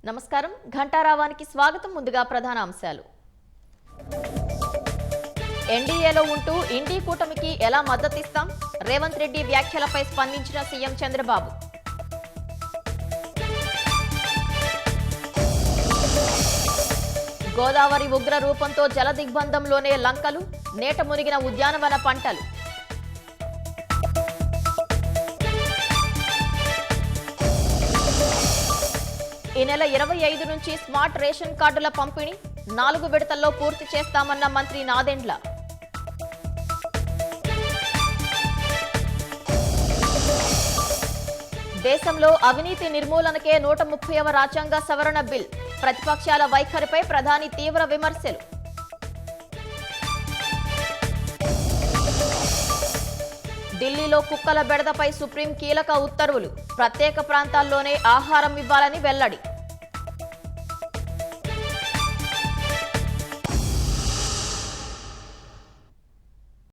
నమస్కారం ఘంటారావానికి స్వాగతం. ముందుగా ప్రధాన అంశాలు. ఎన్డీఏలో ఉంటూ ఇండి కూటమికి ఎలా మద్దతిస్తాం? రేవంత్ రెడ్డి వ్యాఖ్యలపై స్పందించిన సీఎం చంద్రబాబు. గోదావరి ఉగ్ర రూపంతో జలదిగ్బంధంలోనే లంకలు, నేట మునిగిన ఉద్యానవన పంటలు. ఈ నెల 25 నుంచి స్మార్ట్ రేషన్ కార్డుల పంపిణీ 4 విడతల్లో పూర్తి చేస్తామన్న మంత్రి నాదెండ్ల. దేశంలో అవినీతి నిర్మూలనకే 130వ రాజ్యాంగ సవరణ బిల్. ప్రతిపక్షాల వైఖరిపై ప్రధాని తీవ్ర విమర్శలు. ఢిల్లీలో కుక్కల బెడదపై సుప్రీం కీలక ఉత్తర్వులు. ప్రత్యేక ప్రాంతాల్లోనే ఆహారం ఇవ్వాలని వెల్లడి.